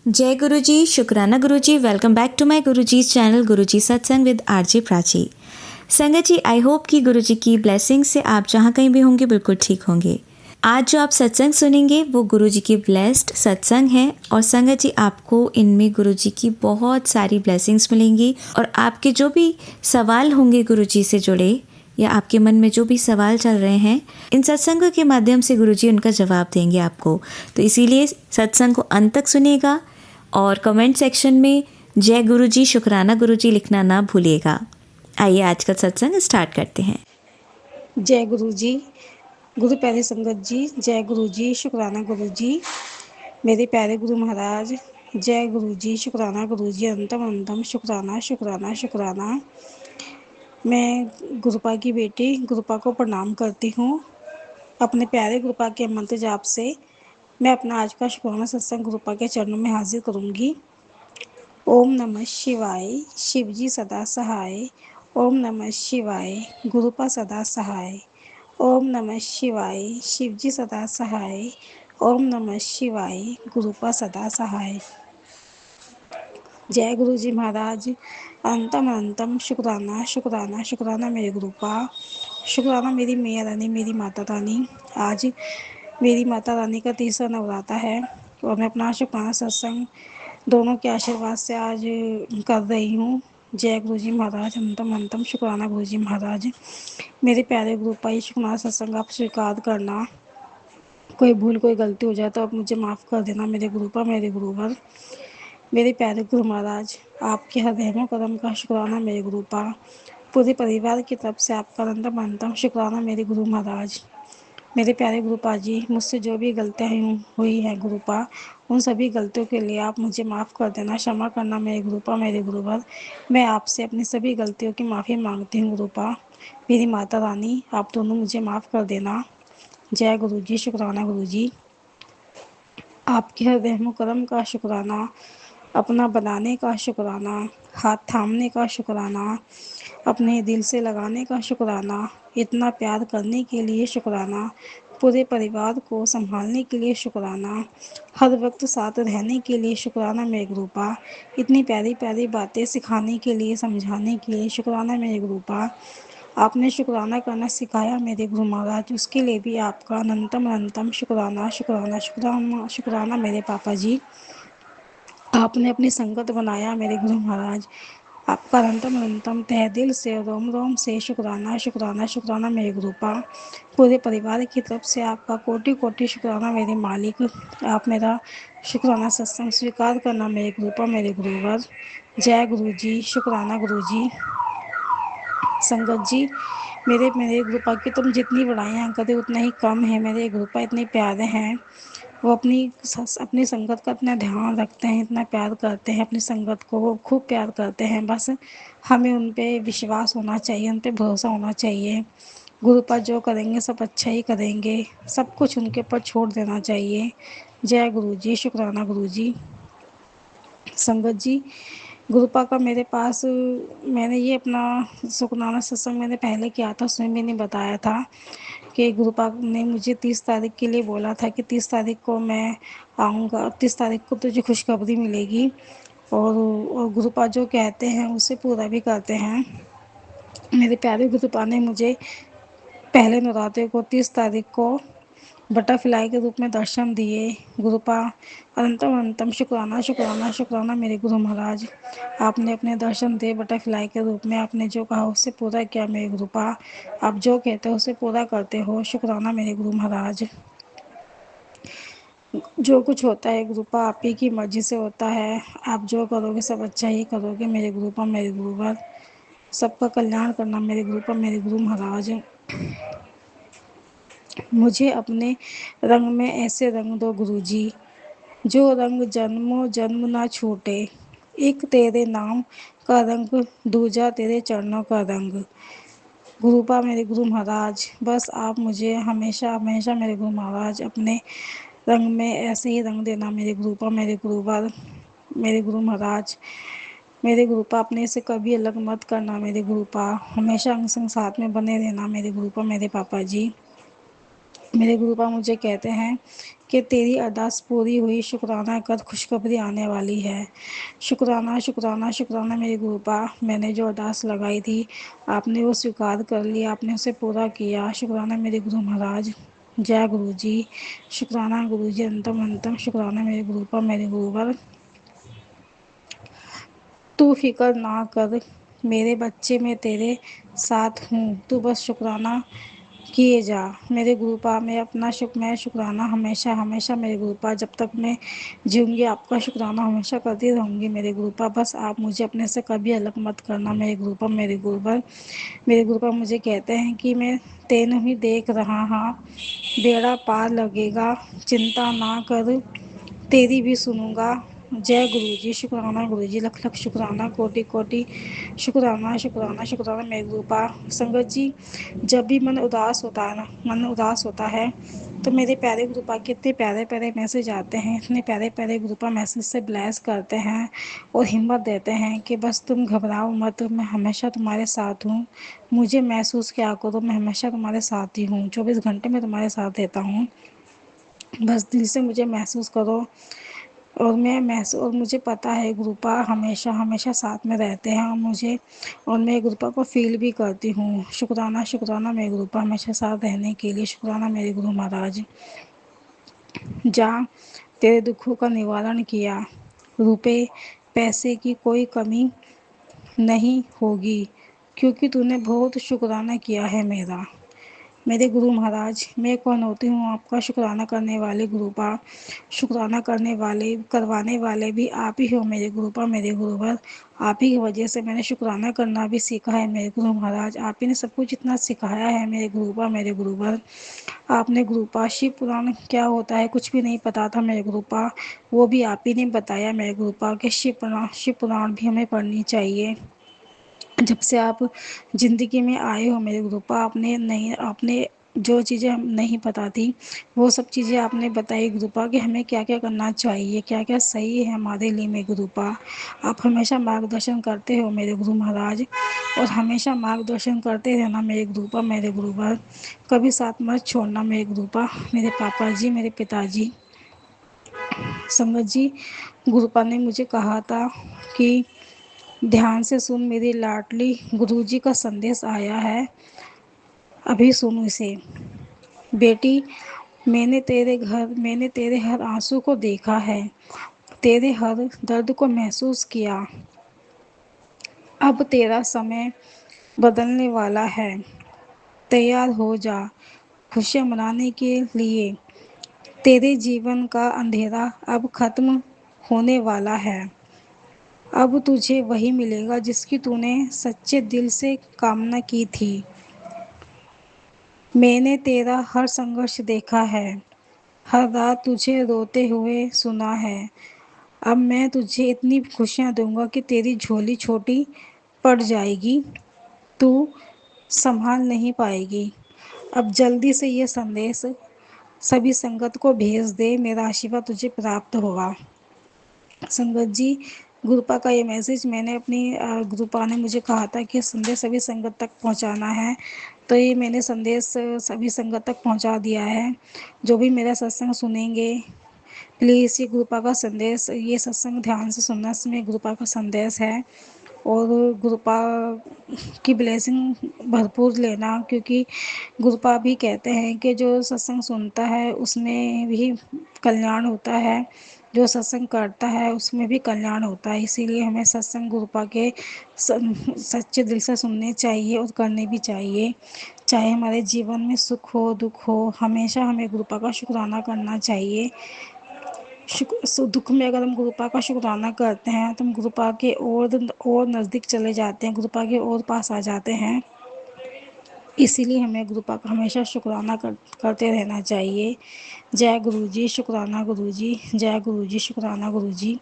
जय गुरु जी, शुक्राना गुरु जी। Welcome back to my Guru ji channel गुरु जी सत्संग विद आरजे प्राची। संगत जी, आई होप कि गुरु जी की ब्लेसिंग से आप जहाँ कहीं भी होंगे बिल्कुल ठीक होंगे। आज जो आप सत्संग सुनेंगे वो गुरु जी की ब्लेस्ड सत्संग है और संगत जी आपको इनमें गुरु जी की बहुत सारी ब्लेसिंग्स मिलेंगी और आपके जो भी सवाल होंगे गुरु जी से जुड़े या आपके मन में जो भी सवाल चल रहे हैं, इन सत्संगों के माध्यम से गुरुजी उनका जवाब देंगे आपको। तो इसीलिए सत्संग को अंत तक सुनिएगा और कमेंट सेक्शन में जय गुरुजी, शुक्राना गुरुजी लिखना ना भूलिएगा। आइए आज का सत्संग स्टार्ट करते हैं। जय गुरु जी, गुरु प्यारी संगत जी, जय गुरु जी, शुक्राना गुरु जी, मेरे प्यारे गुरु महाराज, जय गुरु जी, शुक्राना गुरु जी, अंतम अंतम शुक्राना शुक्राना शुक्राना। मैं गुरुपा की बेटी गुरुपा को प्रणाम करती हूँ। अपने प्यारे गुरुपा के मंत्र जाप से मैं अपना आज का शुक्राना सत्संग गुरुपा के चरणों में हाजिर करूँगी। ओम नमः शिवाय, शिवजी सदा सहाय। ओम नमः शिवाय, गुरुपा सदा सहाय। ओम नमः शिवाय, शिवजी सदा सहाय। ओम नमः शिवाय, गुरुपा सदा सहाय। जय गुरु जी महाराज, अंतम अंतम शुक्राना शुक्राना शुक्राना मेरे गुरुपा, शुक्राना मेरी मैया रानी, मेरी माता रानी। आज मेरी माता रानी का तीसरा नवराता है और मैं अपना शुक्राना सत्संग दोनों के आशीर्वाद से आज कर रही हूँ। जय गुरु जी महाराज, अंतम अंतम शुक्राना गुरु जी महाराज। मेरे प्यारे गुरुपा, ये शुक्राना सत्संग आप स्वीकार करना। कोई भूल कोई गलती हो जाए तो आप मुझे माफ़ कर देना मेरे गुरुपा, मेरे गुरुवर। मेरे प्यारे गुरु महाराज, आपके हर रहमो करम का शुक्राना मेरे गुरुपा। पूरे परिवार की तरफ से आपका अंतम अंतम शुक्राना मेरे गुरु महाराज। मेरे प्यारे गुरुपा जी, मुझसे जो भी गलतियाँ हुई हैं गुरुपा, उन सभी गलतियों के लिए आप मुझे माफ़ कर देना, क्षमा करना मेरे गुरुपा, मेरे गुरुवर। मैं आपसे अपनी सभी गलतियों की माफ़ी मांगती हूँ गुरुपा। मेरी माता रानी, आप दोनों मुझे माफ़ कर देना। जय गुरु जी, शुक्राना गुरु जी। आपके हर रहमो करम का शुक्राना, अपना बनाने का शुक्राना, हाथ थामने का शुक्राना, अपने दिल से लगाने का शुक्राना, इतना प्यार करने के लिए शुक्राना, पूरे परिवार को संभालने के लिए शुक्राना, हर वक्त साथ रहने के लिए शुक्राना मेरे गुरुपा, इतनी प्यारी प्यारी बातें सिखाने के लिए, समझाने के लिए शुक्राना मेरे गुरुपा। आपने शुक्राना करना सिखाया मेरे गुरु महाराज, उसके लिए भी आपका अनंतम अनंतम शुक्राना शुक्राना शुक्राना शुक्राना मेरे पापा जी। आपने अपनी संगत बनाया मेरे गुरु महाराज, आपका अनंतम अनंतम तहे दिल से रोम रोम से शुक्राना शुक्राना शुक्राना मेरे गुरुपा। पूरे परिवार की तरफ से आपका कोटि कोटि शुक्राना मेरे मालिक। आप मेरा शुक्राना सत्संग स्वीकार करना मेरे गुरुपा, मेरे गुरुवर। जय गुरु जी, शुक्राना गुरु जी। संगत जी, मेरे मेरे गुरुपा की तुम जितनी बड़ाइयाँ करें उतना ही कम है। मेरे गुरुपा इतने प्यारे हैं, वो अपनी संगत का इतना ध्यान रखते हैं, इतना प्यार करते हैं अपनी संगत को, वो खूब प्यार करते हैं। बस हमें उन पे विश्वास होना चाहिए, उन पे भरोसा होना चाहिए। गुरुपा जो करेंगे सब अच्छा ही करेंगे, सब कुछ उनके ऊपर छोड़ देना चाहिए। जय गुरु जी, शुक्राना गुरु जी। संगत जी, गुरुपा का मेरे पास मैंने ये अपना शुक्राना सत्संग मैंने पहले किया था, उसमें मैंने बताया था कि गुरुपा ने मुझे 30 तारीख के लिए बोला था कि 30 तारीख को मैं आऊँगा, 30 तारीख को तुझे खुशखबरी मिलेगी। और गुरुपा जो कहते हैं उसे पूरा भी करते हैं। मेरे प्यारे गुरुपा ने मुझे पहले नवरात्रे को 30 तारीख को बटरफ्लाई के रूप में दर्शन दिए। गुरुपा, अनंतम अनंतम शुक्राना शुक्राना शुक्राना मेरे गुरु महाराज। आपने अपने दर्शन दिए बटरफ्लाई के रूप में, आपने जो कहा उससे पूरा किया मेरे गुरुपा। आप जो कहते हो उसे पूरा करते हो, शुक्राना मेरे गुरु महाराज। जो कुछ होता है गुरुपा आप ही की मर्जी से होता है, आप जो करोगे सब अच्छा ही करोगे मेरे गुरुपा, मेरे गुरुवर। सबका कल्याण करना मेरे गुरुपा, मेरे गुरु महाराज। मुझे अपने रंग में ऐसे रंग दो गुरुजी, जो रंग जन्मों जन्म ना छूटे। एक तेरे नाम का रंग, दूजा तेरे चरणों का रंग। गुरुपा मेरे गुरु महाराज, बस आप मुझे हमेशा हमेशा मेरे गुरु महाराज अपने रंग में ऐसे ही रंग देना मेरे गुरुपा, मेरे गुरुवर, मेरे गुरु महाराज। मेरे गुरुपा, अपने से कभी अलग मत करना मेरे गुरुपा, हमेशा अंग संग साथ में बने रहना मेरे गुरुपा, मेरे पापा जी। मेरे गुरुपा मुझे कहते हैं कि तेरी अरदास पूरी हुई, शुक्राना कर, खुशखबरी आने वाली है। शुक्राना शुक्राना शुक्राना मेरे गुरुपा, मैंने जो अरदास लगाई थी आपने वो स्वीकार कर लिया, आपने उसे पूरा किया। शुक्राना मेरे गुरु महाराज। जय गुरु जी। शुक्राना गुरु जी, अंतम अंतम शुक्राना मेरे गुरुपा, मेरे गुरुवर। तू फिक्र ना कर, मेरे बच्चे मैं तेरे साथ हूँ, तू बस शुक्राना किए जा। मेरे गुरुपा मैं शुक्राना हमेशा हमेशा मेरे गुरुपा, जब तक मैं जीऊँगी आपका शुक्राना हमेशा करती रहूँगी मेरे गुरुपा। बस आप मुझे अपने से कभी अलग मत करना मेरे गुरुपा, मेरे गुरुवर। मेरे गुरुपा मुझे कहते हैं कि मैं तेनू ही देख रहा हाँ, बेड़ा पार लगेगा, चिंता ना कर, तेरी भी सुनूंगा। जय गुरु जी। शुक्राना गुरु जी, लख लख शुक्राना, कोटि कोटि शुक्राना शुक्राना शुक्राना मेरे गुरुपा। संगत जी, जब भी मन उदास होता है तो मेरे प्यारे गुरुपा के इतने प्यारे प्यारे मैसेज आते हैं, इतने प्यारे प्यारे गुरुपा मैसेज से ब्लेस करते हैं और हिम्मत देते हैं कि बस तुम घबराओ मत, मैं हमेशा तुम्हारे साथ हूँ। मुझे महसूस क्या करो, मैं हमेशा तुम्हारे साथ ही हूँ, 24 घंटे में तुम्हारे साथ देता हूँ। बस दिल से मुझे महसूस करो। और मुझे पता है गुरुपा हमेशा हमेशा साथ में रहते हैं और मैं गुरुपा को फील भी करती हूँ। शुक्राना शुक्राना मेरे गुरुपा, हमेशा साथ रहने के लिए शुक्राना मेरे गुरु महाराज। जहाँ तेरे दुखों का निवारण किया, रुपए पैसे की कोई कमी नहीं होगी, क्योंकि तूने बहुत शुक्राना किया है मेरा। मेरे गुरु महाराज, मैं कौन होती हूँ आपका शुक्राना करने वाले गुरुपा। शुक्राना करवाने वाले भी आप ही हो मेरे गुरुपा, मेरे गुरुवर। आप ही की वजह से मैंने शुक्राना करना भी सीखा है मेरे गुरु महाराज। आप ही ने सब कुछ इतना सिखाया है मेरे गुरुपा, मेरे गुरुवर। आपने गुरुपा शिव पुराण क्या होता है कुछ भी नहीं पता था मेरे गुरुपा, वो भी आप ही ने बताया मेरे गुरुपा कि शिव पुराण भी हमें पढ़नी चाहिए। जब से आप ज़िंदगी में आए हो मेरे गुरुपा, आपने जो चीज़ें हम नहीं पता थी वो सब चीज़ें आपने बताई गुरुपा कि हमें क्या क्या करना चाहिए, क्या क्या सही है हमारे लिए मेरे गुरुपा। आप हमेशा मार्गदर्शन करते हो मेरे गुरु महाराज, और हमेशा मार्गदर्शन करते रहना मेरे गुरुपा, मेरे गुरुवर। कभी साथ मत छोड़ना मेरे गुरुपा, मेरे पापा जी, मेरे पिताजी। संगत जी, गुरुपा ने मुझे कहा था कि ध्यान से सुन मेरी लाडली, गुरुजी का संदेश आया है, अभी सुन इसे। बेटी, मैंने तेरे हर आंसू को देखा है, तेरे हर दर्द को महसूस किया। अब तेरा समय बदलने वाला है, तैयार हो जा खुशियाँ मनाने के लिए। तेरे जीवन का अंधेरा अब खत्म होने वाला है। अब तुझे वही मिलेगा जिसकी तूने सच्चे दिल से कामना की थी। मैंने तेरा हर संघर्ष देखा है, हर रात तुझे रोते हुए सुना है। अब मैं तुझे इतनी खुशियाँ दूंगा कि तेरी झोली छोटी पड़ जाएगी, तू संभाल नहीं पाएगी। अब जल्दी से ये संदेश सभी संगत को भेज दे, मेरा आशीर्वाद तुझे प्राप्त होगा। संगत जी, गुरुपा का ये मैसेज मैंने अपनी गुरुपा ने मुझे कहा था कि संदेश सभी संगत तक पहुंचाना है, तो ये मैंने संदेश सभी संगत तक पहुंचा दिया है। जो भी मेरा सत्संग सुनेंगे, प्लीज़ ये गुरुपा का संदेश, ये सत्संग ध्यान से सुनना, इसमें गुरुपा का संदेश है। और गुरुपा की ब्लेसिंग भरपूर लेना, क्योंकि गुरुपा भी कहते हैं कि जो सत्संग सुनता है उसमें भी कल्याण होता है, जो सत्संग करता है उसमें भी कल्याण होता है। इसीलिए हमें सत्संग गुरुपा के सच्चे दिल से सुनने चाहिए और करने भी चाहिए। चाहे हमारे जीवन में सुख हो दुख हो, हमेशा हमें गुरुपा का शुक्राना करना चाहिए। दुख में अगर हम गुरुपा का शुक्राना करते हैं तो हम गुरुपा के और नज़दीक चले जाते हैं, गुरुपा के और पास आ जाते हैं। इसीलिए हमें गुरुपा का हमेशा शुक्राना करते रहना चाहिए। जय गुरु जी, शुक्राना गुरु जी, जय गुरु जी, शुक्राना गुरु जी।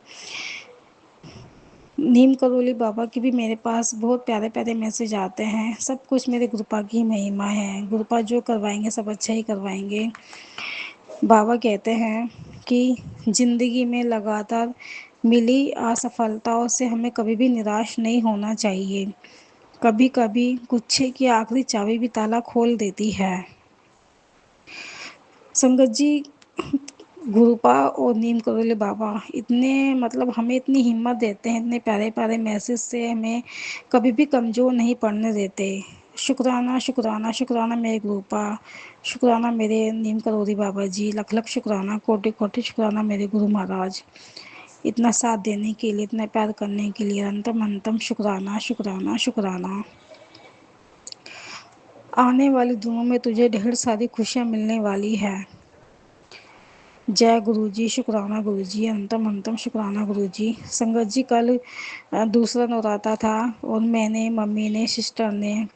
नीम करोली बाबा के भी मेरे पास बहुत प्यारे प्यारे मैसेज आते हैं। सब कुछ मेरे गुरुपा की महिमा है, गुरुपा जो करवाएंगे सब अच्छा ही करवाएंगे। बाबा कहते हैं कि ज़िंदगी में लगातार मिली असफलताओं से हमें कभी भी निराश नहीं होना चाहिए। कभी कभी गुच्छे की आखिरी चाबी भी ताला खोल देती है। संगत जी, गुरुपा और नीम करोली बाबा इतने मतलब हमें इतनी हिम्मत देते हैं, इतने प्यारे प्यारे मैसेज से हमें कभी भी कमज़ोर नहीं पड़ने देते। शुक्राना शुक्राना शुक्राना मेरे गुरुपा, शुक्राना मेरे नीम करोली बाबा जी, लख लख शुक्राना, कोटि कोटि शुक्राना मेरे गुरु महाराज, इतना साथ देने के लिए, इतना प्यार करने के लिए अंतम अंतम शुक्राना शुक्राना शुक्राना। आने वाले दिनों में तुझे ढेर सारी खुशियाँ मिलने वाली है। जय गुरु जी, शुक्राना गुरु जी, अंतम अंतम शुक्राना गुरु जी। संगत जी, कल दूसरा नवराता था और मैंने, मम्मी ने, सिस्टर ने,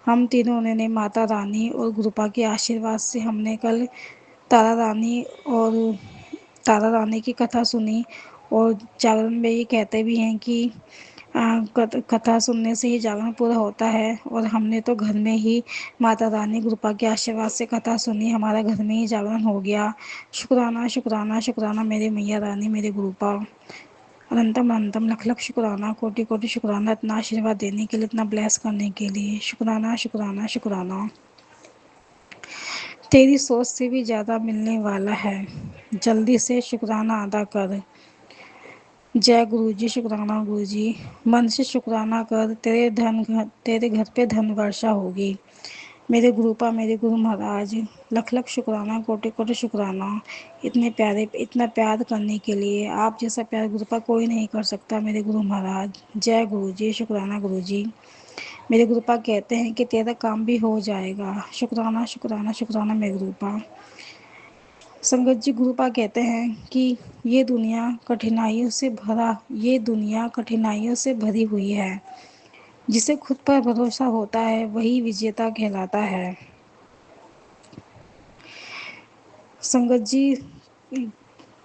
हम तीनों ने माता रानी और गुरुपा के आशीर्वाद से हमने कल तारा रानी और तारा रानी की कथा सुनी। और जागरण में ये कहते भी हैं कि कथा सुनने से ही जागरण पूरा होता है। और हमने तो घर में ही माता रानी कृपा के आशीर्वाद से कथा सुनी, हमारा घर में ही जागरण हो गया। शुक्राना शुक्राना शुक्राना मेरे मैया रानी, मेरे गुरुपा, अनंतम अनंतम लख लख शुक्राना, कोटि कोटि शुक्राना, इतना आशीर्वाद देने के लिए, इतना ब्लेस करने के लिए। शुक्राना शुक्राना शुक्राना। तेरी सोच से भी ज़्यादा मिलने वाला है, जल्दी से शुक्राना अदा कर। जय गुरु जी, शुक्राना गुरु जी, मन से शुक्राना कर, तेरे घर पे धन वर्षा होगी। मेरे गुरुपा, मेरे गुरु महाराज, लख लख शुक्राना, कोटि कोटि शुक्राना, इतने प्यारे, इतना प्यार करने के लिए। आप जैसा प्यार गुरुपा कोई नहीं कर सकता मेरे गुरु महाराज। जय गुरु जी, शुक्राना गुरु जी। मेरे गुरुपा कहते हैं कि तेरा काम भी हो जाएगा। शुक्राना शुक्राना शुक्राना मेरे गुरुपा। संगत जी, गुरुपा कहते हैं कि ये दुनिया कठिनाइयों से भरी हुई है। जिसे खुद पर भरोसा होता है वही विजेता कहलाता है। संगत जी,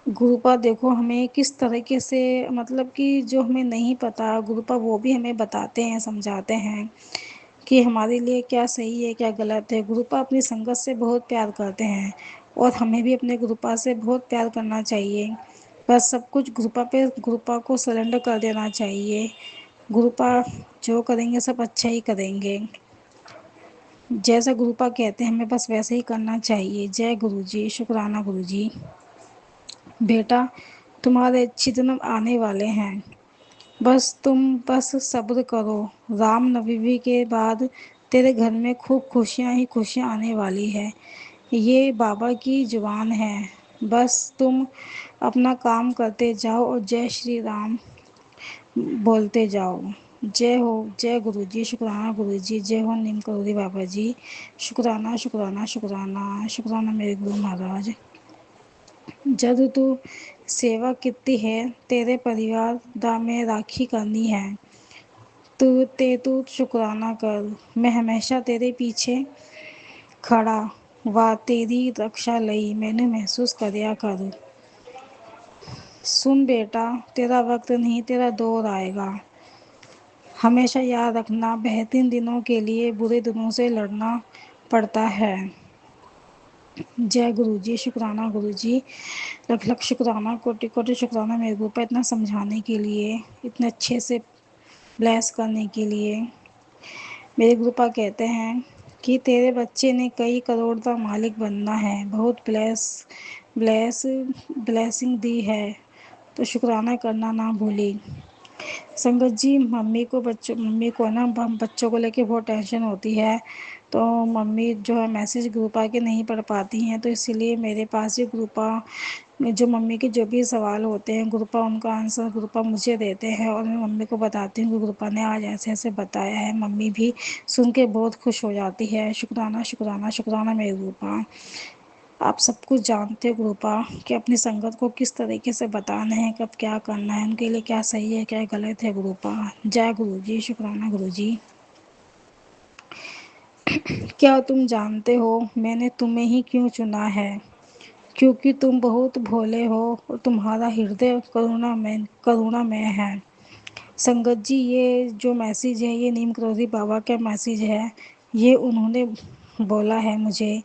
गुरुपा देखो हमें किस तरीके से, मतलब कि जो हमें नहीं पता गुरुपा वो भी हमें बताते हैं, समझाते हैं कि हमारे लिए क्या सही है क्या गलत है। गुरुपा अपनी संगत से बहुत प्यार करते हैं और हमें भी अपने गुरुपा से बहुत प्यार करना चाहिए। बस सब कुछ गुरुपा को सरेंडर कर देना चाहिए। गुरुपा जो करेंगे सब अच्छा ही करेंगे। जैसा गुरुपा कहते हैं हमें बस वैसे ही करना चाहिए। जय गुरु जी, शुक्राना गुरु जी। बेटा, तुम्हारे अच्छे दिन आने वाले हैं, बस सब्र करो। राम नवमी के बाद तेरे घर में खूब खुशियाँ ही खुशियाँ आने वाली है। ये बाबा की जुबान है। बस तुम अपना काम करते जाओ और जय श्री राम बोलते जाओ। जय हो, जय गुरु जी, शुक्राना गुरु जी, जय हो नीम करोली बाबा जी। शुक्राना शुक्राना शुक्राना शुक्राना मेरे गुरु महाराज। जद तू सेवा कितनी है, तेरे परिवार दा में राखी करनी है। तू शुक्राना कर, मैं हमेशा तेरे पीछे खड़ा व तेरी रक्षा लई मैंने महसूस करया कर। सुन बेटा, तेरा वक्त नहीं तेरा दौर आएगा। हमेशा याद रखना, बेहतरीन दिनों के लिए बुरे दिनों से लड़ना पड़ता है। जय गुरु जी, शुक्राना गुरु जी, लख लख शुक्राना, कोटि कोटि शुक्राना मेरे ऊपर इतना समझाने के लिए, इतने अच्छे से ब्लेस करने के लिए। मेरे गुरुपा कहते हैं कि तेरे बच्चे ने कई करोड़ का मालिक बनना है, बहुत ब्लेस ब्लेसिंग दी है, तो शुक्राना करना ना भूली। संगत जी, मम्मी को ना हम बच्चों को लेके बहुत टेंशन होती है। तो मम्मी जो है मैसेज ग्रुप आके नहीं पढ़ पाती हैं, तो इसीलिए मेरे पास ही ग्रुपा जो मम्मी के जो भी सवाल होते हैं ग्रुपा उनका आंसर ग्रुपा मुझे देते हैं और मैं मम्मी को बताती हूँ कि ग्रुपा ने आज ऐसे ऐसे बताया है। मम्मी भी सुन के बहुत खुश हो जाती है। शुक्राना शुक्राना शुक्राना मेरे ग्रुपा। आप सब कुछ जानते हो गुरुपा कि अपनी संगत को किस तरीके से बताना है, कब क्या करना है, उनके लिए क्या सही है क्या गलत है गुरुपा। जय गुरु जी, शुक्राना गुरु जी। क्या तुम जानते हो मैंने तुम्हें ही क्यों चुना है? क्योंकि तुम बहुत भोले हो और तुम्हारा हृदय करुणामय है। संगत जी, ये जो मैसेज है ये नीम करोली बाबा का मैसेज है। ये उन्होंने बोला है मुझे।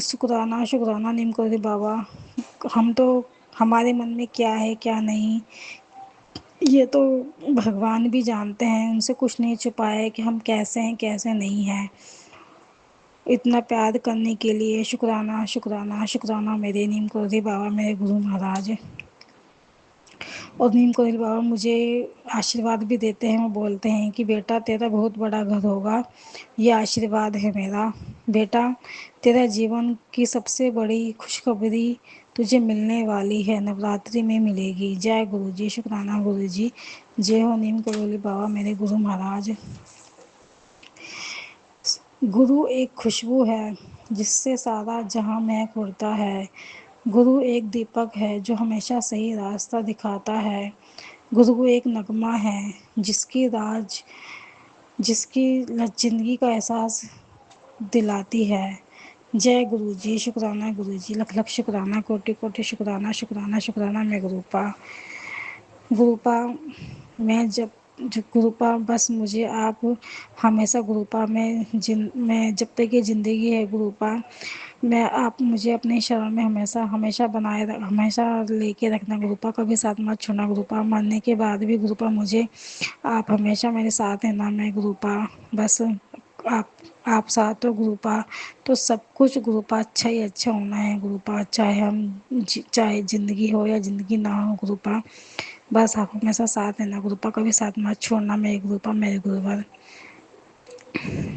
शुक्राना शुक्राना नीम करोली बाबा। हम तो, हमारे मन में क्या है क्या नहीं ये तो भगवान भी जानते हैं, उनसे कुछ नहीं छुपा है कि हम कैसे हैं कैसे नहीं हैं। इतना प्यार करने के लिए शुक्राना शुक्राना शुक्राना मेरे नीम करोली बाबा, मेरे गुरु महाराज। और नीम करोली बाबा मुझे आशीर्वाद भी देते हैं, वो बोलते हैं कि बेटा तेरा बहुत बड़ा घर होगा, ये आशीर्वाद है मेरा। बेटा तेरा जीवन की सबसे बड़ी खुशखबरी तुझे मिलने वाली है, नवरात्रि में मिलेगी। जय गुरु जी, शुक्राना गुरु जी। जय हो नीम करोली बाबा, मेरे गुरु महाराज। गुरु एक खुशबू है जिससे सारा जहां महक उठता है। गुरु एक दीपक है जो हमेशा सही रास्ता दिखाता है। गुरु एक नगमा है जिसकी राज जिसकी जिंदगी का एहसास दिलाती है। जय गुरु जी, शुक्राना गुरु जी, लख लख शुक्राना, कोटि कोटि शुक्राना शुक्राना शुक्राना। मैं गुरुपा गुरुपा मैं जब गुरुपा बस मुझे आप हमेशा गुरुपा मैं जब तक ये ज़िंदगी है गुरुपा, मैं आप मुझे अपने शरण में हमेशा हमेशा हमेशा लेके रखना गुरुपा, कभी साथ मत छोड़ना गुरुपा। मरने के बाद भी गुरुपा मुझे आप हमेशा मेरे साथ हैं ना। मैं गुरुपा बस आप आप साथ हो गुरुपा, तो सब कुछ गुरुपा अच्छा ही अच्छा होना है गुरुपा। चाहे ज़िंदगी हो या ज़िंदगी ना हो गुरुपा, बस आप हमेशा साथ है ना गुरुपा, कभी साथ मत छोड़ना मेरे गुरुपा, मेरे गुरुवर।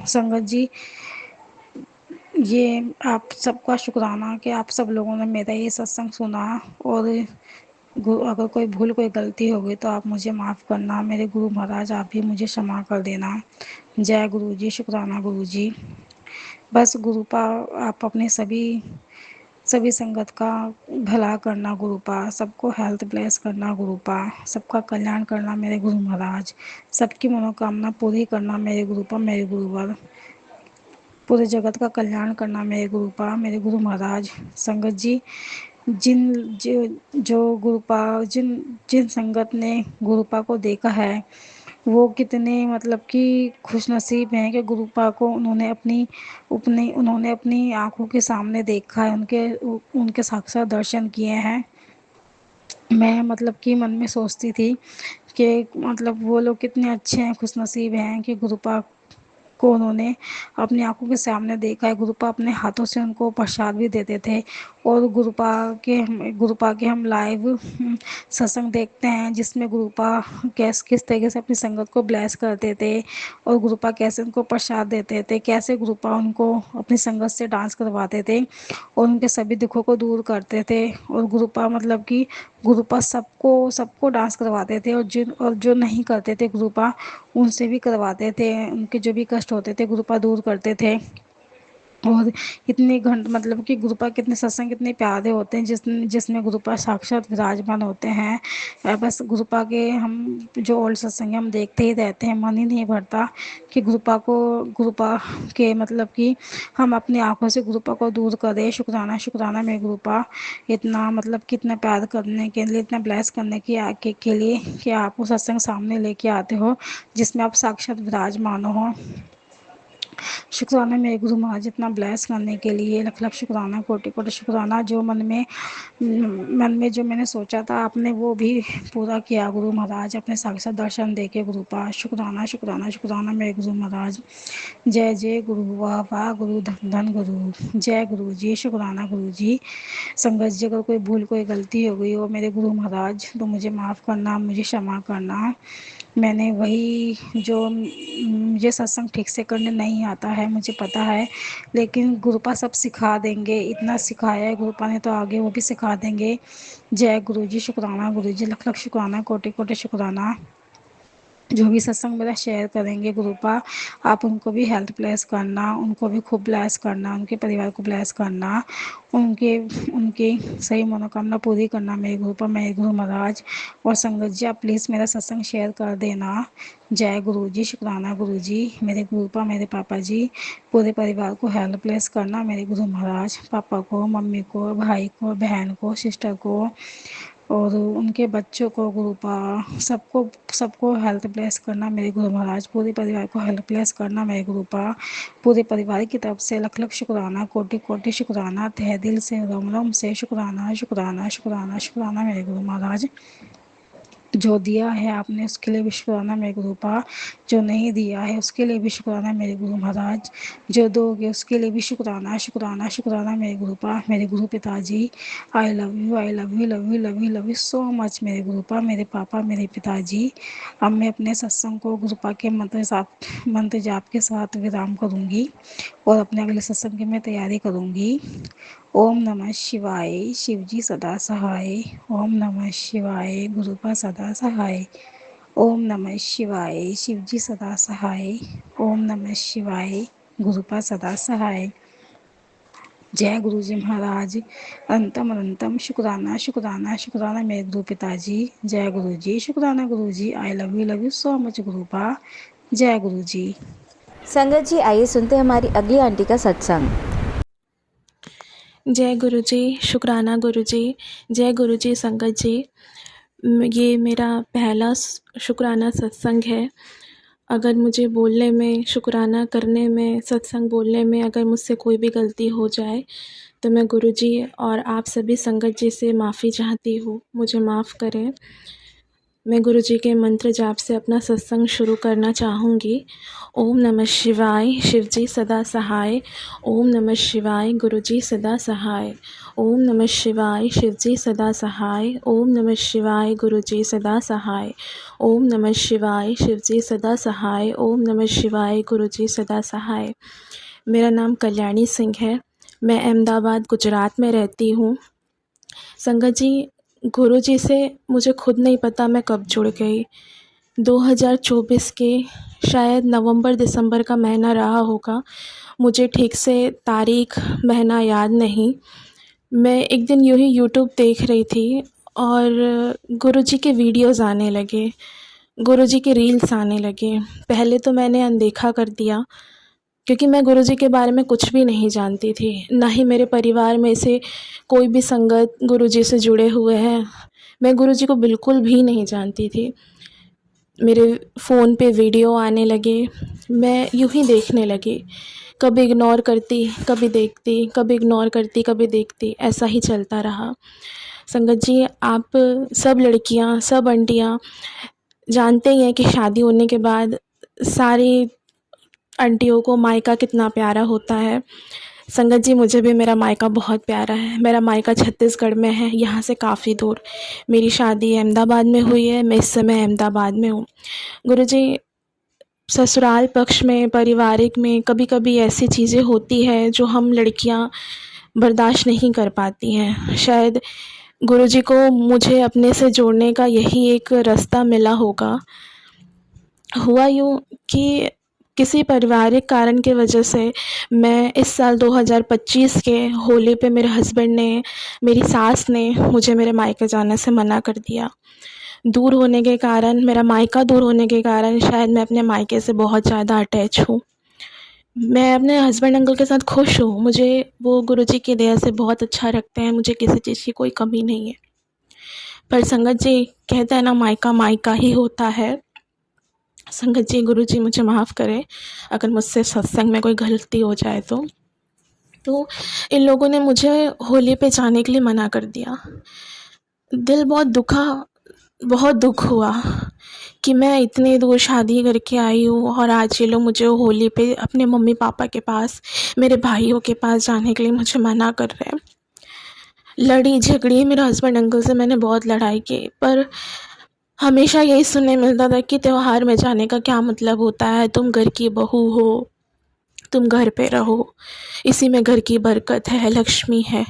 संगत जी, ये आप सबका शुक्राना कि आप सब लोगों ने मेरा ये सत्संग सुना। और अगर कोई भूल कोई गलती हो गई तो आप मुझे माफ़ करना। मेरे गुरु महाराज आप भी मुझे क्षमा कर देना। जय गुरु जी, शुक्राना गुरु जी। बस गुरुपा आप अपने सभी संगत का भला करना गुरुपा, सबको हेल्थ ब्लेस करना गुरुपा, सबका कल्याण करना मेरे गुरु महाराज, सबकी मनोकामना पूरी करना मेरे गुरुपा, मेरे गुरुवर। पूरे जगत का कल्याण करना मेरे गुरुपा, मेरे गुरु महाराज। संगत जी, जिन जो जो गुरुपा जिन जिन संगत ने गुरुपा को देखा है वो कितने मतलब कि खुशनसीब हैं कि गुरुपा को उन्होंने अपनी आंखों के सामने देखा है, उनके साक्षात दर्शन किए हैं। मैं मतलब कि मन में सोचती थी कि मतलब वो लोग कितने अच्छे हैं, खुशनसीब हैं कि गुरुपा को उन्होंने अपनी आंखों के सामने देखा है। गुरुपा अपने हाथों से उनको प्रसाद भी देते थे। और गुरुपा के हम लाइव सत्संग देखते हैं जिसमें गुरुपा किस तरीके से अपनी संगत को ब्लेस करते थे, और गुरुपा कैसे उनको प्रसाद देते थे, कैसे गुरुपा उनको अपनी संगत से डांस करवाते थे और उनके सभी दुखों को दूर करते थे। और गुरुपा मतलब कि गुरुपा सबको सबको डांस करवाते थे, और जो नहीं करते थे गुरुपा उनसे भी करवाते थे, उनके जो भी कष्ट होते थे गुरुपा दूर करते थे। और इतने घंट मतलब कि गुरुपा कितने सत्संग कितने प्यारे होते हैं जिसमें गुरुपा साक्षात विराजमान होते हैं। बस गुरुपा के हम जो ओल्ड सत्संग हम देखते ही रहते हैं, मन ही नहीं भरता कि गुरुपा के मतलब कि हम अपनी आंखों से गुरुपा को दूर करें। शुक्राना शुक्राना मेरे गुरुपा, इतना मतलब कितना प्यार करने के लिए, इतना ब्लेस करने की आके के लिए कि आप वो सत्संग सामने लेके आते हो जिसमें आप साक्षात विराजमान हो। शुक्राना मेरे गुरु महाराज इतना ब्लेस करने के लिए, लख लख शुक्राना, कोटि कोटि शुक्राना। जो मन में जो मैंने सोचा था आपने वो भी पूरा किया गुरु महाराज, अपने साक्षात दर्शन देके गुरुपा। शुक्राना शुक्राना शुक्राना मेरे गुरु महाराज। जय जय गुरु, वाह वाह गुरु, धन धन गुरु। जय गुरु जी, शुक्राना गुरु जी। संगत जी, अगर कोई भूल कोई गलती हो गई हो मेरे गुरु महाराज तो मुझे माफ़ करना, मुझे क्षमा करना। मैंने वही जो मुझे सत्संग ठीक से करने नहीं आता है मुझे पता है, लेकिन गुरुपा सब सिखा देंगे, इतना सिखाया है गुरुपा ने तो आगे वो भी सिखा देंगे। जय गुरु जी, शुक्राना गुरु जी, लख लख शुक्राना, कोटि कोटि शुक्राना। जो भी सत्संग मेरा शेयर करेंगे गुरुपा, आप उनको भी हेल्थ ब्लेस करना, उनको भी खूब ब्लेस करना, उनके परिवार को ब्लेस करना, उनके उनकी सही मनोकामना पूरी करना मेरे गुरुपा, मेरे गुरु महाराज। और संगत जी, आप प्लीज़ मेरा सत्संग शेयर कर देना। जय गुरु जी, शुक्राना गुरु जी, मेरे गुरुपा, मेरे पापा जी, पूरे परिवार को हेल्थ ब्लेस करना मेरे गुरु महाराज। पापा को, मम्मी को, भाई को, बहन को, सिस्टर को और उनके बच्चों को गुरुपा, सबको सबको हेल्थ ब्लेस करना मेरे गुरु महाराज। पूरे परिवार को हेल्थ ब्लेस करना मेरे गुरुपा। पूरे परिवार की तरफ से लख लख शुक्राना, कोटि कोटि शुक्राना, तहे दिल से रोम रोम से शुक्राना शुक्राना शुक्राना शुक्राना मेरे गुरु महाराज। जो दिया है आपने उसके लिए भी शुक्राना मेरे गुरुपा, जो नहीं दिया है उसके लिए भी शुक्राना मेरे गुरु महाराज, जो दोगे उसके लिए भी शुक्राना शुक्राना शुक्राना मेरे गुरुपा, मेरे गुरु पिताजी। आई love you, I love you, love you, love you, love you so much मेरे गुरुपा, मेरे पापा, मेरे पिताजी। अब मैं अपने सत्संग को गुरुपा के मंत्र जाप के साथ विराम करूँगी और अपने अगले सत्संग की मैं तैयारी करूँगी। ओम नमः शिवाय, शिवजी सदा सहाय। ओम नमः शिवाय, गुरुपा सदा सहाय। ओम नमः शिवाय, शिवजी सदा सहाय। ओम नमः शिवाय, गुरुपा सदा सहाय। जय गुरु जी महाराज। अंतम अनंतम शुक्राना शुक्राना शुक्राना मेरे गुरु पिताजी। जय गुरु जी, शुक्राना Guru ji. I love you so much गुरुपा। जय गुरु जी। संगत जी, आइए सुनते हैं हमारी अगली आंटी का सत्संग। जय गुरु जी, शुक्राना गुरु जी। जय गुरु जी संगत जी। ये मेरा पहला शुक्राना सत्संग है। अगर मुझे बोलने में, शुक्राना करने में, सत्संग बोलने में अगर मुझसे कोई भी गलती हो जाए तो मैं गुरु जी और आप सभी संगत जी से माफ़ी चाहती हूँ, मुझे माफ़ करें। मैं गुरु जी के मंत्र जाप से अपना सत्संग शुरू करना चाहूँगी। ओम नमः शिवाय, शिवजी सदा सहाय। ओम नमः शिवाय, गुरु जी सदा सहाय। ओम नमः शिवाय, शिवजी सदा सहाय। ओम नमः शिवाय, गुरु जी सदा सहाय। ओम नमः शिवाय, शिवजी सदा सहाय। ओम नमः शिवाय, गुरु जी सदा सहाय। मेरा नाम कल्याणी सिंह है। मैं अहमदाबाद गुजरात में रहती हूँ। संगत जी, गुरु जी से मुझे खुद नहीं पता मैं कब जुड़ गई। 2024 के शायद नवंबर दिसंबर का महीना रहा होगा, मुझे ठीक से तारीख महीना याद नहीं। मैं एक दिन यूँ ही यूट्यूब देख रही थी और गुरु जी के वीडियोज़ आने लगे, गुरु जी के रील्स आने लगे। पहले तो मैंने अनदेखा कर दिया क्योंकि मैं गुरु जी के बारे में कुछ भी नहीं जानती थी, ना ही मेरे परिवार में से कोई भी संगत गुरु जी से जुड़े हुए हैं। मैं गुरु जी को बिल्कुल भी नहीं जानती थी। मेरे फ़ोन पे वीडियो आने लगे, मैं यूँ ही देखने लगी, कभी इग्नोर करती, कभी देखती, कभी इग्नोर करती, कभी देखती, ऐसा ही चलता रहा। संगत जी, आप सब लड़कियां, सब आंटियां जानते ही हैं कि शादी होने के बाद सारी आंटियों को मायका कितना प्यारा होता है। संगत जी, मुझे भी मेरा मायका बहुत प्यारा है। मेरा मायका छत्तीसगढ़ में है, यहाँ से काफ़ी दूर। मेरी शादी अहमदाबाद में हुई है, मैं इस समय अहमदाबाद में हूँ। गुरुजी, ससुराल पक्ष में, पारिवारिक में कभी कभी ऐसी चीज़ें होती है जो हम लड़कियाँ बर्दाश्त नहीं कर पाती हैं। शायद गुरुजी को मुझे अपने से जोड़ने का यही एक रास्ता मिला होगा। हुआ यूँ कि किसी पारिवारिक कारण की वजह से मैं इस साल 2025 के होली पे मेरे हस्बैंड ने, मेरी सास ने मुझे मेरे मायके जाने से मना कर दिया। दूर होने के कारण, मेरा मायका दूर होने के कारण शायद मैं अपने मायके से बहुत ज़्यादा अटैच हूँ। मैं अपने हस्बैंड अंकल के साथ खुश हूँ, मुझे वो गुरुजी की दया से बहुत अच्छा रखते हैं, मुझे किसी चीज़ की कोई कमी नहीं है। पर संगत जी, कहते हैं ना, मायका मायका ही होता है। संगत जी, गुरु जी मुझे माफ़ करें अगर मुझसे सत्संग में कोई गलती हो जाए तो इन लोगों ने मुझे होली पे जाने के लिए मना कर दिया। दिल बहुत दुखा, बहुत दुख हुआ कि मैं इतनी दूर शादी करके आई हूँ और आज ये लोग मुझे होली पे अपने मम्मी पापा के पास, मेरे भाइयों के पास जाने के लिए मुझे मना कर रहे हैं। लड़ी झगड़ी मेरे हस्बैंड अंकल से मैंने बहुत लड़ाई की, पर हमेशा यही सुनने मिलता था कि त्यौहार में जाने का क्या मतलब होता है, तुम घर की बहू हो, तुम घर पे रहो, इसी में घर की बरकत है, लक्ष्मी है।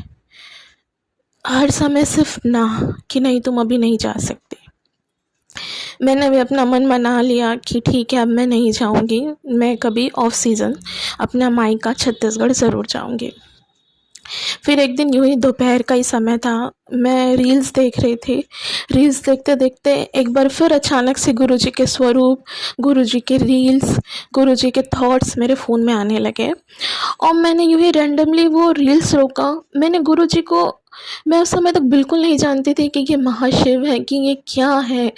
हर समय सिर्फ ना कि नहीं, तुम अभी नहीं जा सकते। मैंने भी अपना मन मना लिया कि ठीक है, अब मैं नहीं जाऊंगी, मैं कभी ऑफ सीज़न अपना मायका छत्तीसगढ़ ज़रूर जाऊंगी। फिर एक दिन यूँ ही दोपहर का ही समय था, मैं रील्स देख रही थी। रील्स देखते देखते एक बार फिर अचानक से गुरुजी के स्वरूप, गुरुजी के रील्स, गुरुजी के थॉट्स मेरे फ़ोन में आने लगे और मैंने यूँ ही रैंडमली वो रील्स रोका। मैंने गुरुजी को, मैं उस समय तक बिल्कुल नहीं जानती थी कि ये महाशिव है, कि ये क्या है।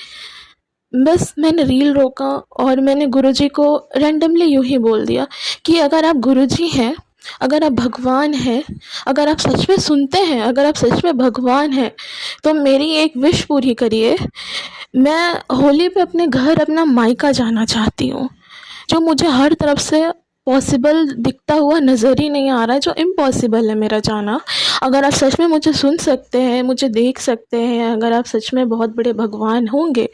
बस मैंने रील रोका और मैंने गुरुजी को रैंडमली यूँ ही बोल दिया कि अगर आप गुरुजी हैं अगर आप भगवान हैं, अगर आप सच में सुनते हैं, अगर आप सच में भगवान हैं, तो मेरी एक विश पूरी करिए। मैं होली पे अपने घर, अपना मायका जाना चाहती हूँ, जो मुझे हर तरफ से पॉसिबल दिखता हुआ नज़र ही नहीं आ रहा है, जो इम्पॉसिबल है मेरा जाना। अगर आप सच में मुझे सुन सकते हैं, मुझे देख सकते हैं, अगर आप सच में बहुत बड़े भगवान होंगे,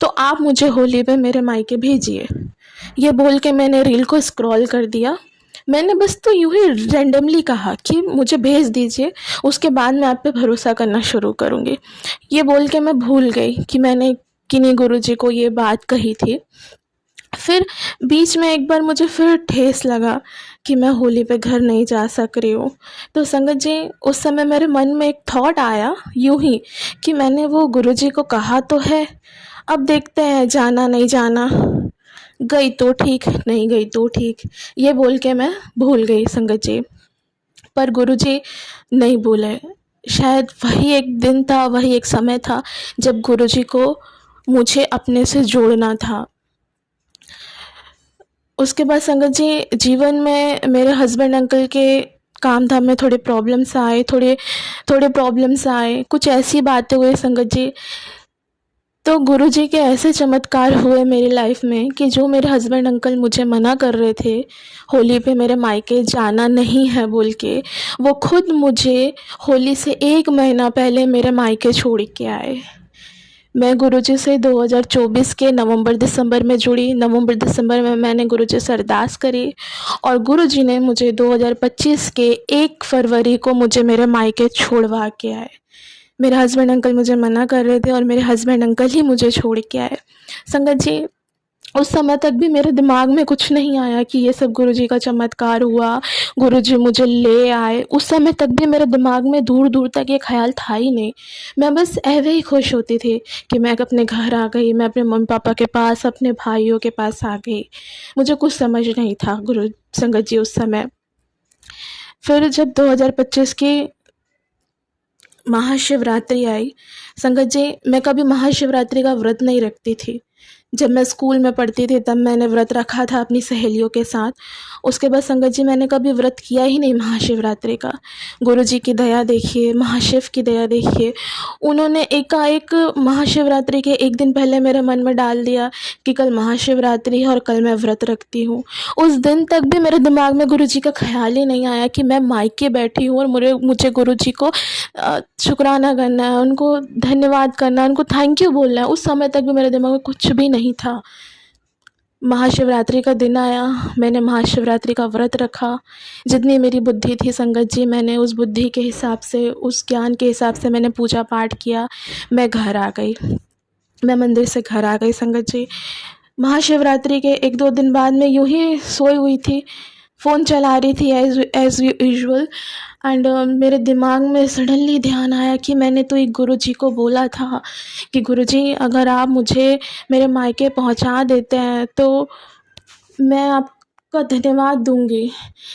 तो आप मुझे होली पे मेरे मायके भेजिए। ये बोल के मैंने रील को स्क्रॉल कर दिया। मैंने बस तो यूँ ही रैंडमली कहा कि मुझे भेज दीजिए, उसके बाद मैं आप पे भरोसा करना शुरू करूँगी। ये बोल के मैं भूल गई कि मैंने किन्हीं गुरुजी को ये बात कही थी। फिर बीच में एक बार मुझे फिर ठेस लगा कि मैं होली पे घर नहीं जा सक रही हूँ। तो संगत जी, उस समय मेरे मन में एक थॉट आया यूँ ही कि मैंने वो गुरुजी को कहा तो है, अब देखते हैं जाना नहीं जाना, गई तो ठीक, नहीं गई तो ठीक, ये बोल के मैं भूल गई संगत जी। पर गुरुजी नहीं भूले। शायद वही एक दिन था, वही एक समय था जब गुरुजी को मुझे अपने से जोड़ना था। उसके बाद संगत जी, जीवन में मेरे हस्बैंड अंकल के काम धाम में थोड़े प्रॉब्लम्स आए, थोड़े प्रॉब्लम्स आए, कुछ ऐसी बातें हुई संगत जी। तो गुरुजी के ऐसे चमत्कार हुए मेरी लाइफ में कि जो मेरे हस्बैंड अंकल मुझे मना कर रहे थे होली पे मेरे मायके जाना नहीं है बोल के, वो खुद मुझे होली से 1 महीना पहले मेरे मायके छोड़ के आए। मैं गुरुजी से 2024 के नवंबर-दिसंबर में जुड़ी। नवंबर-दिसंबर में मैंने गुरुजी से अरदास करी और गुरुजी ने मुझे 2025 के 1 फरवरी को मुझे मेरे मायके छोड़वा के आए। मेरे हस्बैंड अंकल मुझे मना कर रहे थे और मेरे हस्बैंड अंकल ही मुझे छोड़ के आए। संगत जी, उस समय तक भी मेरे दिमाग में कुछ नहीं आया कि ये सब गुरुजी का चमत्कार हुआ, गुरुजी मुझे ले आए। उस समय तक भी मेरे दिमाग में दूर-दूर तक ये ख़्याल था ही नहीं। मैं बस ऐवे ही खुश होती थी कि मैं अपने घर आ गई, मैं अपने मम्मी-पापा के पास, अपने भाइयों के पास आ गई। मुझे कुछ समझ नहीं था संगत जी उस समय। फिर जब 2025 की महाशिवरात्रि आई, संगत जी, मैं कभी महाशिवरात्रि का व्रत नहीं रखती थी। जब मैं स्कूल में पढ़ती थी तब मैंने व्रत रखा था अपनी सहेलियों के साथ। उसके बाद संगत जी, मैंने कभी व्रत किया ही नहीं महाशिवरात्रि का। गुरुजी की दया देखिए, महाशिव की दया देखिए, उन्होंने एकाएक महाशिवरात्रि के 1 दिन पहले मेरे मन में डाल दिया कि कल महाशिवरात्रि है और कल मैं व्रत रखती हूँ। उस दिन तक भी मेरे दिमाग में गुरुजी का ख़्याल ही नहीं आया कि मैं मायके बैठी हूँ और मुझे गुरुजी को शुक्राना करना है, उनको धन्यवाद करना है, उनको थैंक यू बोलना है। उस समय तक भी मेरे दिमाग में कुछ भी नहीं था। महाशिवरात्रि का दिन आया, मैंने महाशिवरात्रि का व्रत रखा। जितनी मेरी बुद्धि थी संगत जी, मैंने उस बुद्धि के हिसाब से, उस ज्ञान के हिसाब से मैंने पूजा पाठ किया। मैं घर आ गई, मैं मंदिर से घर आ गई संगत जी। महाशिवरात्रि के 1-2 दिन बाद मैं यूँ ही सोई हुई थी, फ़ोन चला रही थी एज़ यूजुअल एंड मेरे दिमाग में सडनली ध्यान आया कि मैंने तो एक गुरुजी को बोला था कि गुरुजी, अगर आप मुझे मेरे मायके पहुंचा देते हैं तो मैं आपका धन्यवाद दूंगी।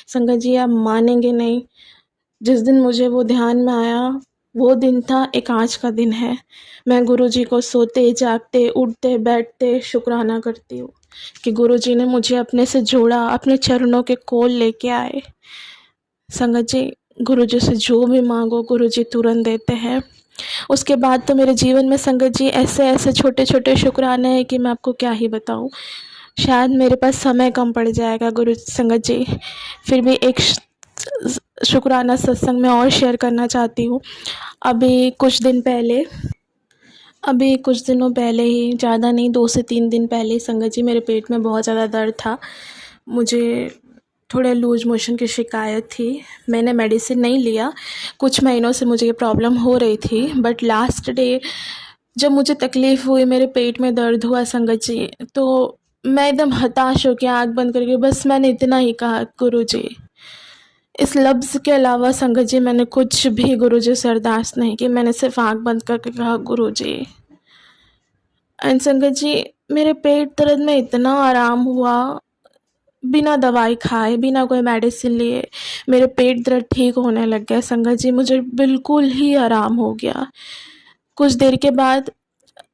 संगत जी, आप मानेंगे नहीं, जिस दिन मुझे वो ध्यान में आया वो दिन था एक आज का दिन है। मैं गुरुजी को सोते जागते, उठते बैठते शुक्राना करती हूँ कि गुरुजी ने मुझे अपने से जोड़ा, अपने चरणों के कोल लेके आए। संगत जी, गुरुजी से जो भी मांगो गुरुजी तुरंत देते हैं। उसके बाद तो मेरे जीवन में संगत जी ऐसे छोटे छोटे शुक्राने हैं कि मैं आपको क्या ही बताऊँ। शायद मेरे पास समय कम पड़ जाएगा गुरु संगत जी, फिर भी एक शुक्राना सत्संग में और शेयर करना चाहती हूँ। अभी कुछ दिनों पहले ही, ज़्यादा नहीं, 2 से 3 दिन पहले ही संगत जी, मेरे पेट में बहुत ज़्यादा दर्द था। मुझे थोड़े लूज मोशन की शिकायत थी। मैंने मेडिसिन नहीं लिया, कुछ महीनों से मुझे ये प्रॉब्लम हो रही थी, बट लास्ट डे जब मुझे तकलीफ़ हुई, मेरे पेट में दर्द हुआ संगत जी, तो मैं एकदम हताश हो के आँख बंद करके बस मैंने इतना ही कहा, गुरुजी। इस लफ्ज़ के अलावा संगत जी मैंने कुछ भी गुरुजी से अरदास नहीं की, मैंने सिर्फ आँख बंद करके कहा, गुरुजी। एंड संगत जी, मेरे पेट दर्द में इतना आराम हुआ, बिना दवाई खाए, बिना कोई मेडिसिन लिए मेरे पेट दर्द ठीक होने लग गया संगत जी, मुझे बिल्कुल ही आराम हो गया। कुछ देर के बाद,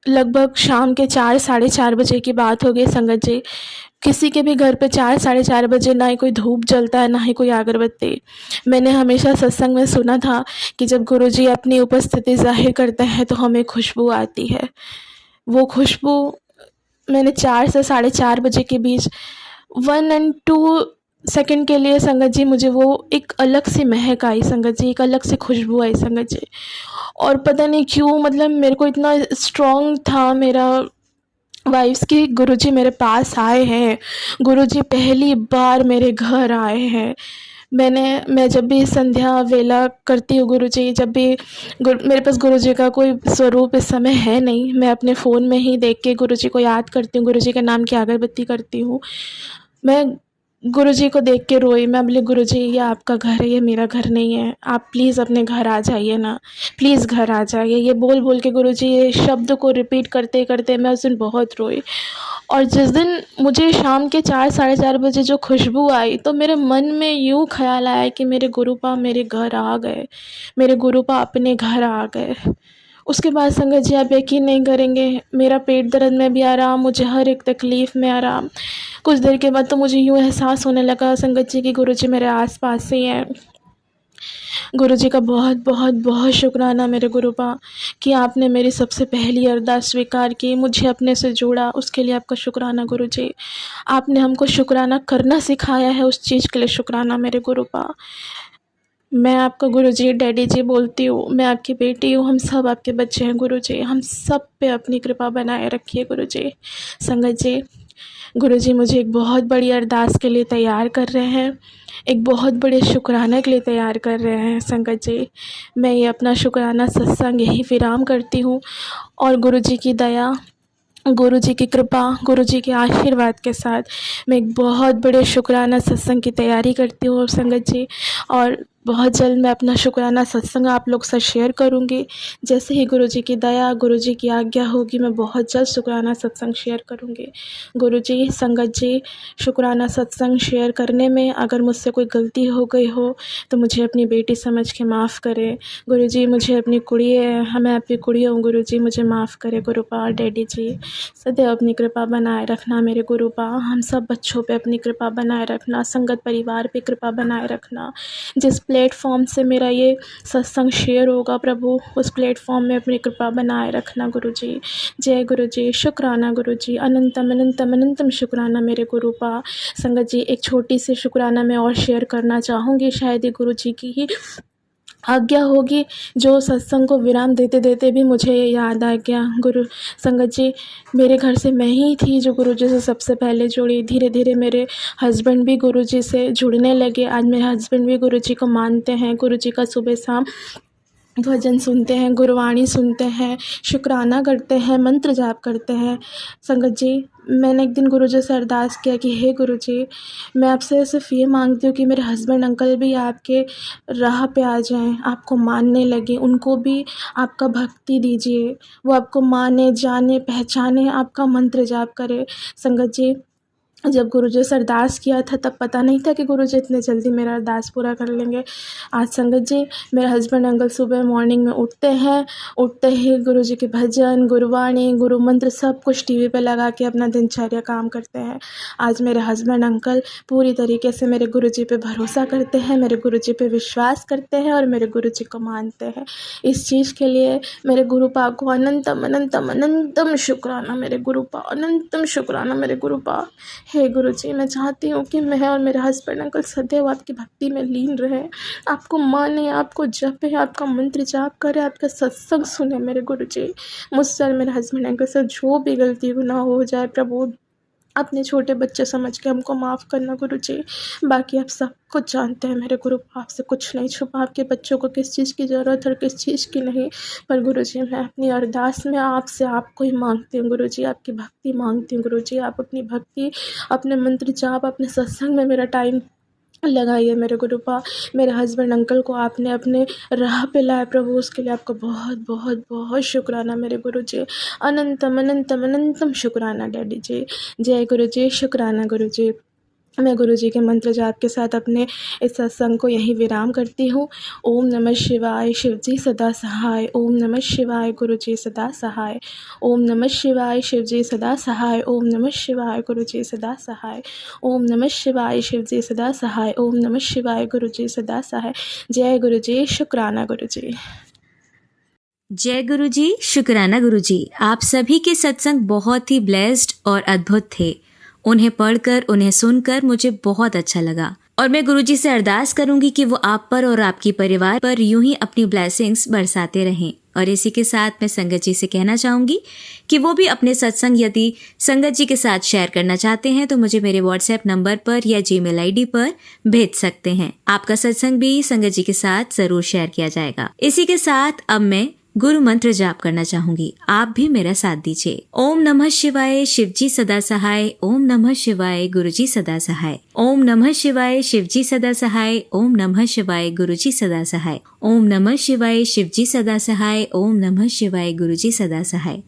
लगभग शाम के 4 साढ़े 4 बजे की बात हो गई संगत जी, किसी के भी घर पे 4 साढ़े 4 बजे ना ही कोई धूप जलता है, ना ही कोई अगरबत्ती। मैंने हमेशा सत्संग में सुना था कि जब गुरुजी अपनी उपस्थिति ज़ाहिर करते हैं तो हमें खुशबू आती है। वो खुशबू मैंने 4 से साढ़े 4 बजे के बीच 1 एंड 2 सेकंड के लिए संगत जी मुझे वो एक अलग सी महक आई संगत जी, एक अलग सी खुशबू आई संगत जी। और पता नहीं क्यों मतलब मेरे को इतना स्ट्रॉन्ग था मेरा वाइब्स की गुरुजी मेरे पास आए हैं, गुरुजी पहली बार मेरे घर आए हैं। मैं जब भी संध्या वेला करती हूँ गुरुजी, जब भी मेरे पास गुरुजी का कोई स्वरूप इस समय है नहीं, मैं अपने फ़ोन में ही देख के गुरुजी को याद करती हूँ, गुरुजी के नाम की अगरबत्ती करती हूँ। मैं गुरुजी को देख के रोई, मैं बोली गुरुजी ये आपका घर है, ये मेरा घर नहीं है, आप प्लीज़ अपने घर आ जाइए ना, प्लीज़ घर आ जाइए। ये बोल बोल के गुरुजी ये शब्द को रिपीट करते करते मैं उस दिन बहुत रोई। और जिस दिन मुझे शाम के 4 साढ़े 4 बजे जो खुशबू आई तो मेरे मन में यूँ ख्याल आया कि मेरे गुरुपा मेरे घर आ गए, मेरे गुरुपा अपने घर आ गए। उसके बाद संगत जी आप यकीन नहीं करेंगे, मेरा पेट दर्द में भी आराम, मुझे हर एक तकलीफ़ में आराम। कुछ देर के बाद तो मुझे यूँ एहसास होने लगा संगत जी कि गुरुजी मेरे आस-पास ही हैं। गुरुजी का बहुत बहुत बहुत शुक्राना मेरे गुरुपा कि आपने मेरी सबसे पहली अरदास स्वीकार की, मुझे अपने से जोड़ा, उसके लिए आपका शुक्राना गुरुजी। आपने हमको शुक्राना करना सिखाया है, उस चीज़ के लिए शुक्राना मेरे गुरुपा। मैं आपको गुरुजी डैडी जी बोलती हूँ, मैं आपकी बेटी हूँ, हम सब आपके बच्चे हैं गुरुजी, हम सब पे अपनी कृपा बनाए रखिए गुरुजी। संगत जी, गुरुजी मुझे एक बहुत बड़ी अरदास के लिए तैयार कर रहे हैं, एक बहुत बड़े शुक्राने के लिए तैयार कर रहे हैं संगत जी। मैं ये अपना शुक्राना सत्संग यहीं विराम करती हूँ और गुरुजी की दया, गुरुजी की कृपा, गुरुजी के आशीर्वाद के साथ मैं एक बहुत बड़े शुक्राना सत्संग की तैयारी करती हूँ संगत जी। और बहुत जल्द मैं अपना शुक्राना सत्संग आप लोग से शेयर करूँगी। जैसे ही गुरुजी की दया, गुरुजी की आज्ञा होगी, मैं बहुत जल्द शुक्राना सत्संग शेयर करूँगी। गुरुजी, संगत जी, शुक्राना सत्संग शेयर करने में अगर मुझसे कोई गलती हो गई हो तो मुझे अपनी बेटी समझ के माफ़ करें। गुरुजी मुझे अपनी कुड़ी है, मैं आपकी कुड़ी हूँ गुरुजी, मुझे माफ़ करें गुरुपा। डैडी जी सदैव अपनी कृपा बनाए रखना मेरे गुरुपा, हम सब बच्चों पे अपनी कृपा बनाए रखना, संगत परिवार पे कृपा बनाए रखना। जिस प्लेटफॉर्म से मेरा ये सत्संग शेयर होगा प्रभु, उस प्लेटफॉर्म में अपनी कृपा बनाए रखना गुरुजी। जय गुरुजी, शुक्राना गुरुजी, अनंतम अनंतम अनंतम शुक्राना मेरे गुरुपा। संगत जी एक छोटी सी शुक्राना मैं और शेयर करना चाहूँगी, शायद ये गुरुजी की ही आज्ञा होगी, जो सत्संग को विराम देते देते भी मुझे याद आ गया। गुरु संगत जी, मेरे घर से मैं ही थी जो गुरुजी से सबसे पहले जुड़ी। धीरे धीरे मेरे हस्बैंड भी गुरुजी से जुड़ने लगे। आज मेरे हस्बैंड भी गुरुजी को मानते हैं, गुरुजी का सुबह शाम भजन सुनते हैं, गुरबाणी सुनते हैं, शुक्राना करते हैं, मंत्र जाप करते हैं। संगत जी, मैंने एक दिन गुरुजी से अरदास किया कि हे गुरुजी, मैं आपसे सिर्फ ये मांगती हूँ कि मेरे हस्बैंड अंकल भी आपके राह पे आ जाएं, आपको मानने लगे, उनको भी आपका भक्ति दीजिए, वो आपको माने, जाने, पहचाने, आपका मंत्र जाप करे। संगत जी, जब गुरुजी से अरदास किया था तब पता नहीं था कि गुरुजी इतने जल्दी मेरा अरदास पूरा कर लेंगे। आज संगत जी, मेरे हस्बैंड अंकल सुबह मॉर्निंग में उठते हैं, उठते ही गुरुजी के भजन, गुरबाणी, गुरु मंत्र सब कुछ टीवी पे लगा के अपना दिनचर्या काम करते हैं। आज मेरे हस्बैंड अंकल पूरी तरीके से मेरे गुरुजी पे भरोसा करते हैं, मेरे गुरुजी पे विश्वास करते हैं और मेरे गुरुजी को मानते हैं। इस चीज़ के लिए मेरे गुरुपा को अनंतम अनंतम अनंतम शुक्राना मेरे गुरुपा, अनंतम शुक्राना मेरे गुरुपा। हे गुरुजी, मैं चाहती हूँ कि मैं और मेरे हस्बैंड अंकल सदैव आपकी भक्ति में लीन रहें, आपको माने, आपको जपे, आपका मंत्र जाप करे, आपका सत्संग सुने मेरे गुरुजी। मुझसे और मेरे हस्बैंड अंकल से जो भी गलती गुनाह हो जाए प्रभु, अपने छोटे बच्चे समझ के हमको माफ़ करना गुरुजी। बाकी आप सब कुछ जानते हैं मेरे गुरु, आपसे कुछ नहीं छुपा, आपके बच्चों को किस चीज़ की ज़रूरत है और किस चीज़ की नहीं। पर गुरुजी, मैं अपनी अरदास में आपसे आपको ही मांगती हूँ गुरुजी, आपकी भक्ति मांगती हूँ गुरुजी। आप अपनी भक्ति, अपने मंत्र जाप, अपने सत्संग में मेरा टाइम लगाइए मेरे गुरुपा। मेरे हस्बैंड अंकल को आपने अपने राह पे लाया प्रभु, उसके लिए आपका बहुत बहुत बहुत शुक्राना मेरे गुरुजी। अनंतम अनंतम अनंतम शुक्राना डैडी जी। जय गुरुजी, शुक्राना गुरुजी। मैं गुरुजी के मंत्र जाप के साथ अपने इस सत्संग को यहीं विराम करती हूँ। ओम नमः शिवाय, शिवजी सदा सहाय। ओम नमः शिवाय, गुरुजी सदा सहाय। ओम नमः शिवाय, शिवजी सदा सहाय। ओम नमः शिवाय, गुरुजी सदा सहाय। ओम नमः शिवाय, शिवजी सदा सहाय। ओम नमः शिवाय, गुरुजी सदा सहाय। जय गुरुजी, शुक्राना गुरुजी। जय गुरुजी, शुक्राना गुरुजी। आप सभी के सत्संग बहुत ही ब्लेस्ड और अद्भुत थे। उन्हें पढ़कर, उन्हें सुनकर मुझे बहुत अच्छा लगा और मैं गुरुजी से अरदास करूंगी कि वो आप पर और आपकी परिवार पर यूं ही अपनी ब्लेसिंग्स बरसाते रहें। और इसी के साथ मैं संगत जी से कहना चाहूंगी कि वो भी अपने सत्संग यदि संगत जी के साथ शेयर करना चाहते हैं तो मुझे मेरे व्हाट्सएप नंबर पर या जीमेल आईडी पर भेज सकते हैं। आपका सत्संग भी संगत जी के साथ जरूर शेयर किया जाएगा। इसी के साथ अब मैं गुरु मंत्र जाप करना चाहूंगी, आप भी मेरा साथ दीजिए। ओम नमः शिवाय, शिवजी सदा सहाय। ओम नमः शिवाय, गुरुजी सदा सहाय। ओम नमः शिवाय, शिवजी सदा सहाय। ओम नमः शिवाय, गुरुजी सदा सहाय। ओम नमः शिवाय, शिवजी सदा सहाय। ओम नमः शिवाय, गुरुजी सदा सहाय।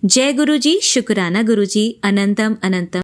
जय गुरुजी, शुक्राना गुरुजी। अनंतम अनंतम